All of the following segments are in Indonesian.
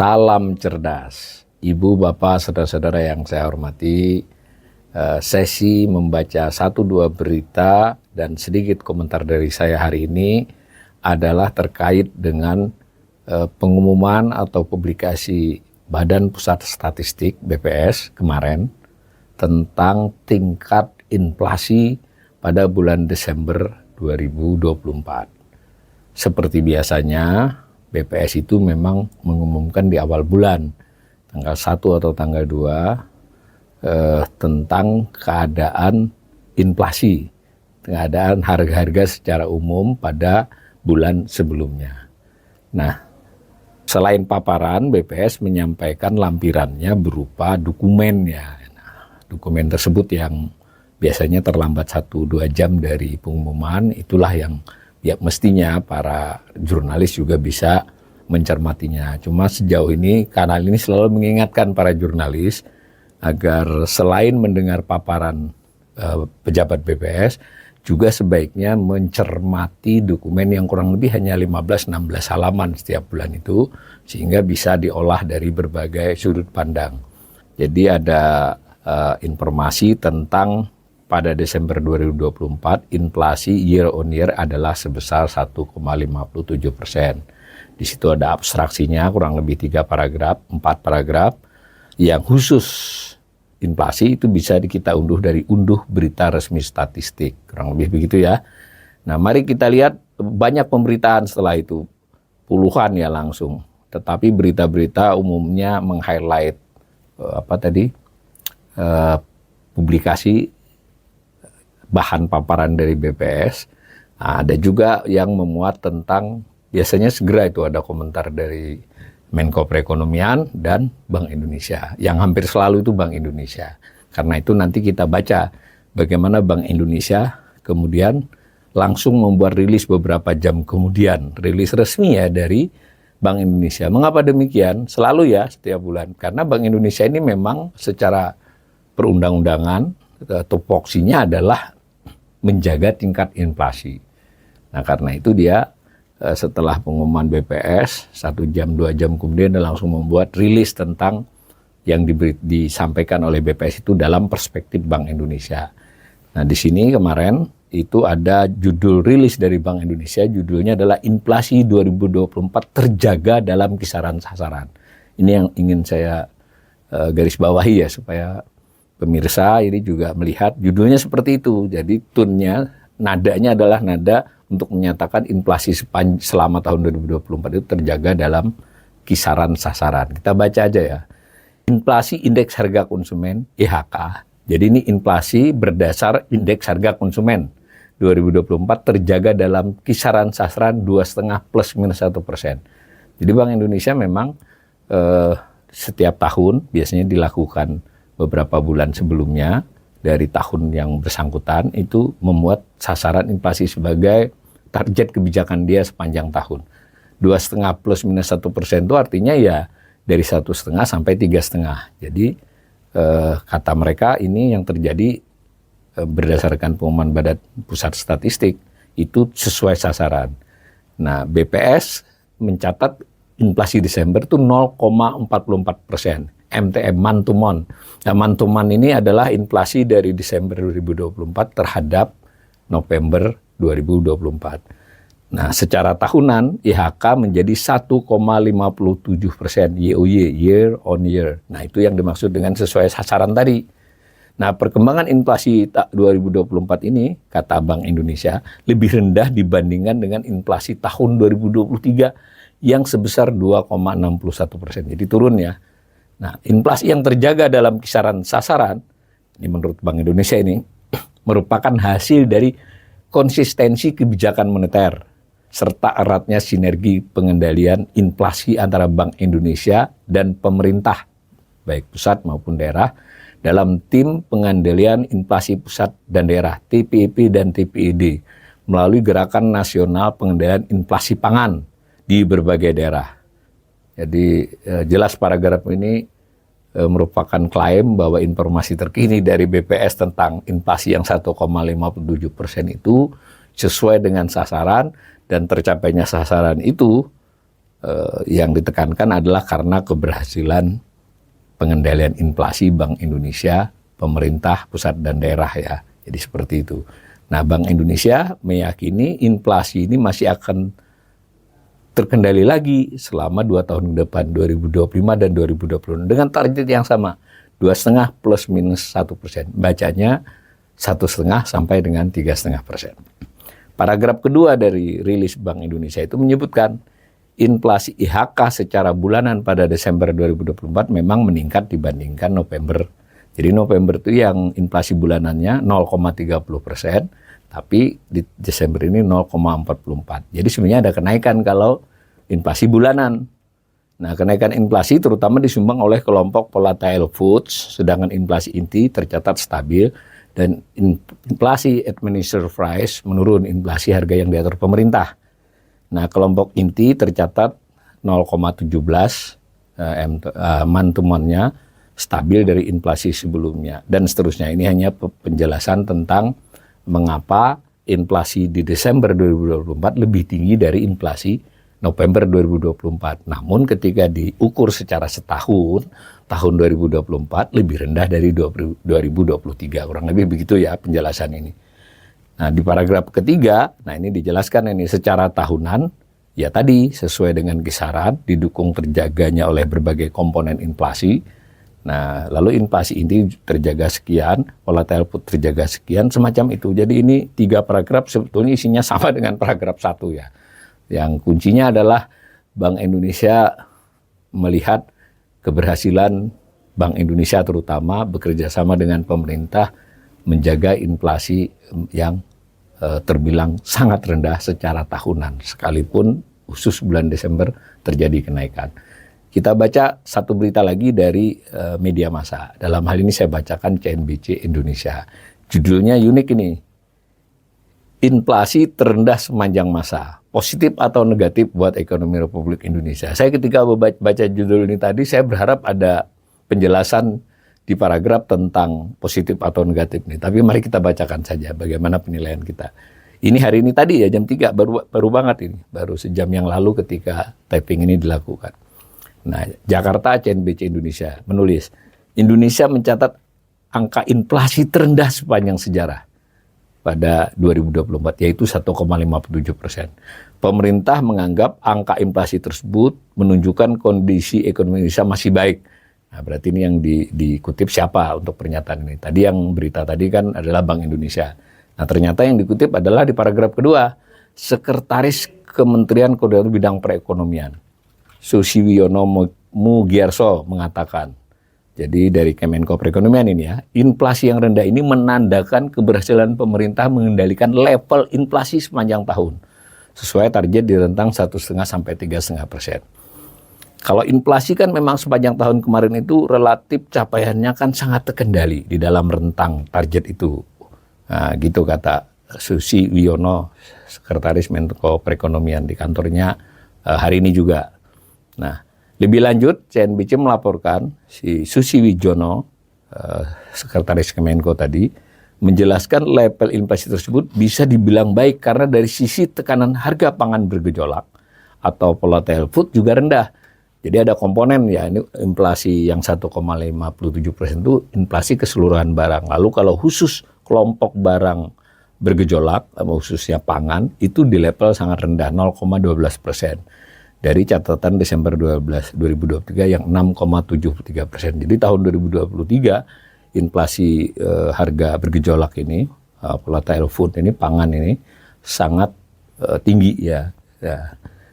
Salam cerdas, Ibu, Bapak, saudara-saudara yang saya hormati. Sesi membaca 1-2 berita dan sedikit komentar dari saya hari ini adalah terkait dengan pengumuman atau publikasi Badan Pusat Statistik BPS kemarin tentang tingkat inflasi pada bulan Desember 2024. Seperti biasanya, BPS itu memang mengumumkan di awal bulan, tanggal 1 atau tanggal 2, tentang keadaan inflasi, keadaan harga-harga secara umum pada bulan sebelumnya. Nah, selain paparan, BPS menyampaikan lampirannya berupa dokumennya. Nah, dokumen tersebut yang biasanya terlambat 1-2 jam dari pengumuman, itulah yang ya mestinya para jurnalis juga bisa mencermatinya. Cuma sejauh ini kanal ini selalu mengingatkan para jurnalis agar selain mendengar paparan pejabat BPS, juga sebaiknya mencermati dokumen yang kurang lebih hanya 15-16 halaman setiap bulan itu, sehingga bisa diolah dari berbagai sudut pandang. Jadi ada informasi tentang pada Desember 2024, inflasi year on year adalah sebesar 1,57%. Di situ ada abstraksinya, kurang lebih 4 paragraf, yang khusus inflasi itu bisa kita unduh dari unduh berita resmi statistik. Kurang lebih begitu ya. Nah, mari kita lihat banyak pemberitaan setelah itu. Puluhan ya langsung. Tetapi berita-berita umumnya meng-highlight publikasi bahan paparan dari BPS. Nah, ada juga yang memuat tentang, biasanya segera itu ada komentar dari Menko Perekonomian dan Bank Indonesia. Yang hampir selalu itu Bank Indonesia. Karena itu nanti kita baca bagaimana Bank Indonesia kemudian langsung membuat rilis beberapa jam kemudian. Rilis resmi ya dari Bank Indonesia. Mengapa demikian? Selalu ya setiap bulan. Karena Bank Indonesia ini memang secara perundang-undangan, tupoksinya adalah menjaga tingkat inflasi. Nah, karena itu dia setelah pengumuman BPS 1 jam 2 jam kemudian dia langsung membuat rilis tentang yang disampaikan oleh BPS itu dalam perspektif Bank Indonesia. Nah, di sini kemarin itu ada judul rilis dari Bank Indonesia, judulnya adalah inflasi 2024 terjaga dalam kisaran sasaran. Ini yang ingin saya garis bawahi ya, supaya pemirsa ini juga melihat judulnya seperti itu. Jadi tone-nya, nadanya adalah nada untuk menyatakan inflasi selama tahun 2024 itu terjaga dalam kisaran sasaran. Kita baca aja ya. Inflasi indeks harga konsumen IHK. Jadi ini inflasi berdasar indeks harga konsumen 2024 terjaga dalam kisaran sasaran 2,5 plus minus 1%. Jadi Bank Indonesia memang setiap tahun biasanya dilakukan beberapa bulan sebelumnya dari tahun yang bersangkutan itu memuat sasaran inflasi sebagai target kebijakan dia sepanjang tahun. 2,5 plus minus 1% itu artinya ya dari 1,5 sampai 3,5. Jadi kata mereka ini yang terjadi berdasarkan pengumuman Badan Pusat Statistik itu sesuai sasaran. Nah, BPS mencatat inflasi Desember itu 0,44%. MTM, month to month. Nah, month to month ini adalah inflasi dari Desember 2024 terhadap November 2024. Nah, secara tahunan IHK menjadi 1,57% YoY, year on year. Nah, itu yang dimaksud dengan sesuai sasaran tadi. Nah, perkembangan inflasi 2024 ini, kata Bank Indonesia, lebih rendah dibandingkan dengan inflasi tahun 2023 yang sebesar 2,61%. Jadi turun ya. Nah, inflasi yang terjaga dalam kisaran sasaran, ini menurut Bank Indonesia ini, merupakan hasil dari konsistensi kebijakan moneter, serta eratnya sinergi pengendalian inflasi antara Bank Indonesia dan pemerintah, baik pusat maupun daerah, dalam tim pengendalian inflasi pusat dan daerah, TPIP dan TPID, melalui Gerakan Nasional Pengendalian Inflasi Pangan di berbagai daerah. Jadi jelas paragraf ini merupakan klaim bahwa informasi terkini dari BPS tentang inflasi yang 1,57% itu sesuai dengan sasaran, dan tercapainya sasaran itu yang ditekankan adalah karena keberhasilan pengendalian inflasi Bank Indonesia, pemerintah pusat dan daerah ya. Jadi seperti itu. Nah, Bank Indonesia meyakini inflasi ini masih akan terkendali lagi selama 2 tahun ke depan, 2025 dan 2026 dengan target yang sama, 2,5 plus minus 1%. Bacanya 1,5 sampai dengan 3,5%. Paragraf kedua dari rilis Bank Indonesia itu menyebutkan inflasi IHK secara bulanan pada Desember 2024 memang meningkat dibandingkan November. Jadi November itu yang inflasi bulanannya 0,30%, tapi di Desember ini 0,44. Jadi sebenarnya ada kenaikan kalau inflasi bulanan. Nah, kenaikan inflasi terutama disumbang oleh kelompok volatile foods, sedangkan inflasi inti tercatat stabil, dan inflasi administered price menurun, inflasi harga yang diatur pemerintah. Nah, kelompok inti tercatat 0,17 month-to-month-nya stabil dari inflasi sebelumnya, dan seterusnya. Ini hanya penjelasan tentang mengapa inflasi di Desember 2024 lebih tinggi dari inflasi November 2024. Namun ketika diukur secara setahun, tahun 2024 lebih rendah dari 2023. Kurang lebih begitu ya penjelasan ini. Nah, di paragraf ketiga, nah ini dijelaskan ini secara tahunan, ya tadi sesuai dengan kisaran, didukung terjaganya oleh berbagai komponen inflasi. Nah, lalu inflasi inti terjaga sekian, volatile food terjaga sekian, semacam itu. Jadi ini 3 paragraf sebetulnya isinya sama dengan paragraf 1 ya. Yang kuncinya adalah Bank Indonesia melihat keberhasilan Bank Indonesia terutama bekerja sama dengan pemerintah menjaga inflasi yang terbilang sangat rendah secara tahunan, sekalipun khusus bulan Desember terjadi kenaikan. Kita baca satu berita lagi dari media massa. Dalam hal ini saya bacakan CNBC Indonesia. Judulnya unik ini. Inflasi terendah sepanjang masa. Positif atau negatif buat ekonomi Republik Indonesia. Saya ketika baca judul ini tadi, saya berharap ada penjelasan di paragraf tentang positif atau negatif nih. Tapi mari kita bacakan saja bagaimana penilaian kita. Ini hari ini tadi ya jam 3, baru banget ini. Baru sejam yang lalu ketika typing ini dilakukan. Nah, Jakarta CNBC Indonesia menulis, Indonesia mencatat angka inflasi terendah sepanjang sejarah pada 2024, yaitu 1,57%. Pemerintah menganggap angka inflasi tersebut menunjukkan kondisi ekonomi Indonesia masih baik. Nah, berarti ini yang dikutip siapa untuk pernyataan ini? Tadi yang berita tadi kan adalah Bank Indonesia. Nah, ternyata yang dikutip adalah di paragraf kedua, Sekretaris Kementerian Koordinator Bidang Perekonomian, Sushiwiono Mugierso mengatakan, jadi dari Kemenko Perekonomian ini ya, inflasi yang rendah ini menandakan keberhasilan pemerintah mengendalikan level inflasi sepanjang tahun, sesuai target di rentang 1,5 sampai 3,5%. Kalau inflasi kan memang sepanjang tahun kemarin itu relatif capaiannya kan sangat terkendali di dalam rentang target itu. Nah, gitu kata Sushiwiono, Sekretaris Menko Perekonomian di kantornya hari ini juga. Nah, lebih lanjut CNBC melaporkan si Sushiwiono, Sekretaris Kemenko tadi, menjelaskan level inflasi tersebut bisa dibilang baik karena dari sisi tekanan harga pangan bergejolak atau volatile food juga rendah. Jadi ada komponen ya, ini inflasi yang 1,57% itu inflasi keseluruhan barang. Lalu kalau khusus kelompok barang bergejolak, khususnya pangan, itu di level sangat rendah, 0,12%. Dari catatan Desember 2023 yang 6,73%. Jadi tahun 2023 inflasi harga bergejolak ini, volatile food ini, pangan ini sangat tinggi ya.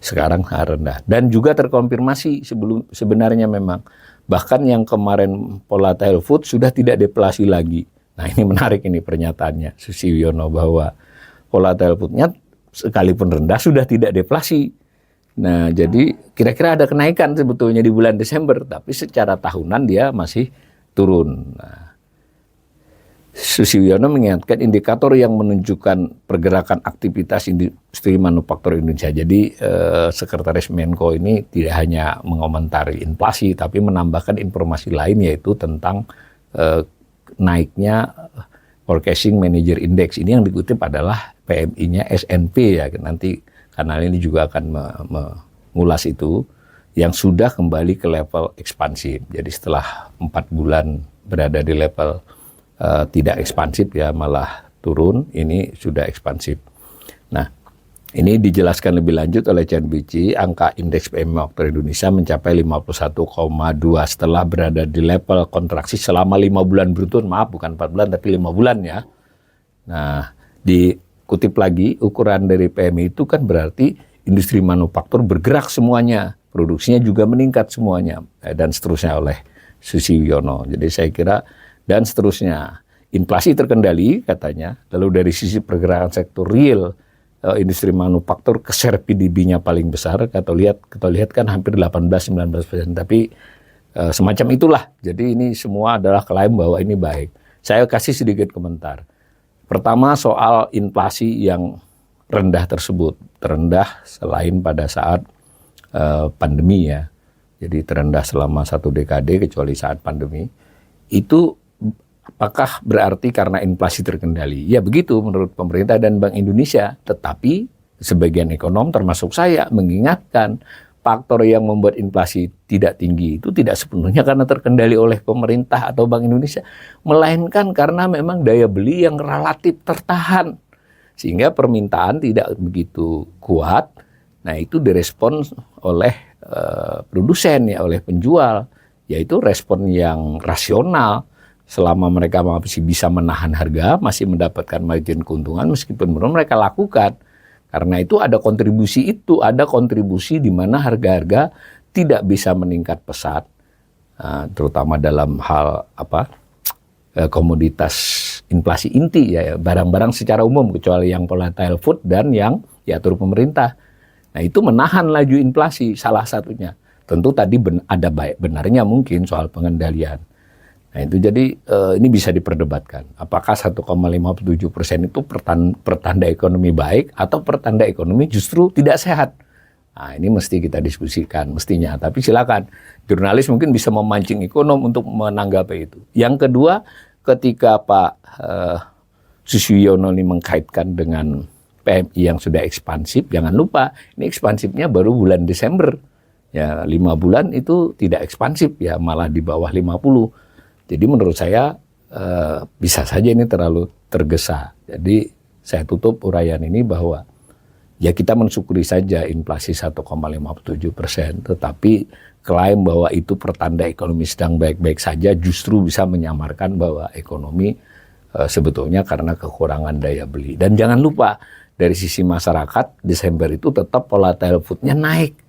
Sekarang sangat rendah. Dan juga terkonfirmasi sebenarnya memang. Bahkan yang kemarin volatile food sudah tidak deflasi lagi. Nah, ini menarik ini pernyataannya Sushiwiono bahwa volatile foodnya sekalipun rendah sudah tidak deflasi. Nah, jadi kira-kira ada kenaikan sebetulnya di bulan Desember, tapi secara tahunan dia masih turun. Nah, Sushiwiono mengingatkan indikator yang menunjukkan pergerakan aktivitas industri manufaktur Indonesia. Jadi Sekretaris Menko ini tidak hanya mengomentari inflasi, tapi menambahkan informasi lain yaitu tentang naiknya Purchasing Manager Index. Ini yang dikutip adalah PMI-nya S&P ya. Nanti kanal ini juga akan mengulas itu, yang sudah kembali ke level ekspansif. Jadi setelah 4 bulan berada di level tidak ekspansif ya, malah turun, ini sudah ekspansif. Nah, ini dijelaskan lebih lanjut oleh CNBC, angka indeks PMI Oktober Indonesia mencapai 51,2 setelah berada di level kontraksi selama 5 bulan beruntun. Maaf, bukan 4 bulan, tapi 5 bulan ya. Nah, dikutip lagi, ukuran dari PMI itu kan berarti industri manufaktur bergerak semuanya, produksinya juga meningkat semuanya, dan seterusnya oleh Susi Wiono. Jadi saya kira, dan seterusnya. Inflasi terkendali katanya, lalu dari sisi pergerakan sektor real, industri manufaktur share PDB-nya paling besar, kita lihat kan hampir 18-19%, tapi semacam itulah. Jadi ini semua adalah klaim bahwa ini baik. Saya kasih sedikit komentar. Pertama soal inflasi yang rendah tersebut, terendah selain pada saat pandemi ya. Jadi terendah selama 1 dekade kecuali saat pandemi. Itu apakah berarti karena inflasi terkendali? Ya begitu menurut pemerintah dan Bank Indonesia. Tetapi sebagian ekonom termasuk saya mengingatkan faktor yang membuat inflasi tidak tinggi itu tidak sepenuhnya karena terkendali oleh pemerintah atau Bank Indonesia. Melainkan karena memang daya beli yang relatif tertahan. Sehingga permintaan tidak begitu kuat. Nah itu direspon oleh produsen ya, oleh penjual. Yaitu respon yang rasional. Selama mereka masih bisa menahan harga, masih mendapatkan margin keuntungan meskipun belum mereka lakukan. Karena itu ada kontribusi di mana harga-harga tidak bisa meningkat pesat, terutama dalam hal komoditas inflasi inti ya, barang-barang secara umum kecuali yang volatile food dan yang diatur pemerintah. Nah itu menahan laju inflasi salah satunya. Tentu tadi ada baik benarnya mungkin soal pengendalian. Nah itu jadi ini bisa diperdebatkan. Apakah 1,57% itu pertanda ekonomi baik atau pertanda ekonomi justru tidak sehat? Nah ini mesti kita diskusikan mestinya. Tapi silakan jurnalis mungkin bisa memancing ekonom untuk menanggapi itu. Yang kedua, ketika Pak Suswiono ini mengkaitkan dengan PMI yang sudah ekspansif, jangan lupa ini ekspansifnya baru bulan Desember. Ya 5 bulan itu tidak ekspansif ya, malah di bawah 50. Jadi menurut saya bisa saja ini terlalu tergesa. Jadi saya tutup uraian ini bahwa ya kita mensyukuri saja inflasi 1,57%. Tetapi klaim bahwa itu pertanda ekonomi sedang baik-baik saja justru bisa menyamarkan bahwa ekonomi sebetulnya karena kekurangan daya beli. Dan jangan lupa dari sisi masyarakat Desember itu tetap volatile food-nya naik.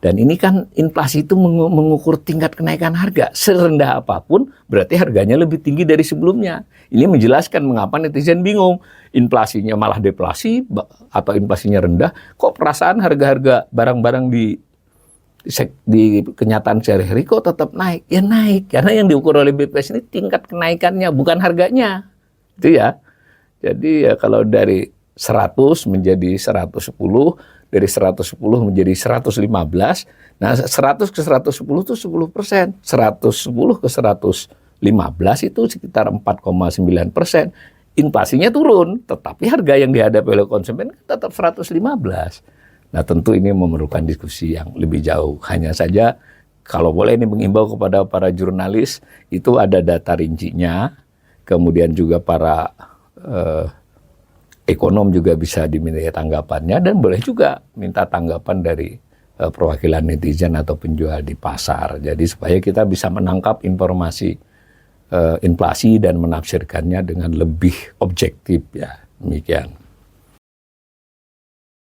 Dan ini kan inflasi itu mengukur tingkat kenaikan harga. Serendah apapun berarti harganya lebih tinggi dari sebelumnya. Ini menjelaskan mengapa netizen bingung. Inflasinya malah deflasi atau inflasinya rendah. Kok perasaan harga-harga barang-barang di kenyataan sehari-hari kok tetap naik? Ya naik. Karena yang diukur oleh BPS ini tingkat kenaikannya bukan harganya. Itu ya. Jadi ya kalau dari 100 menjadi 110, dari 110 menjadi 115, nah 100 ke 110 itu 10%, 110 ke 115 itu sekitar 4,9%. Inflasinya turun, tetapi harga yang dihadapi oleh konsumen tetap 115. Nah tentu ini memerlukan diskusi yang lebih jauh. Hanya saja kalau boleh ini mengimbau kepada para jurnalis, itu ada data rincinya, kemudian juga para ekonom juga bisa diminta tanggapannya, dan boleh juga minta tanggapan dari perwakilan netizen atau penjual di pasar. Jadi supaya kita bisa menangkap informasi inflasi dan menafsirkannya dengan lebih objektif ya. Demikian.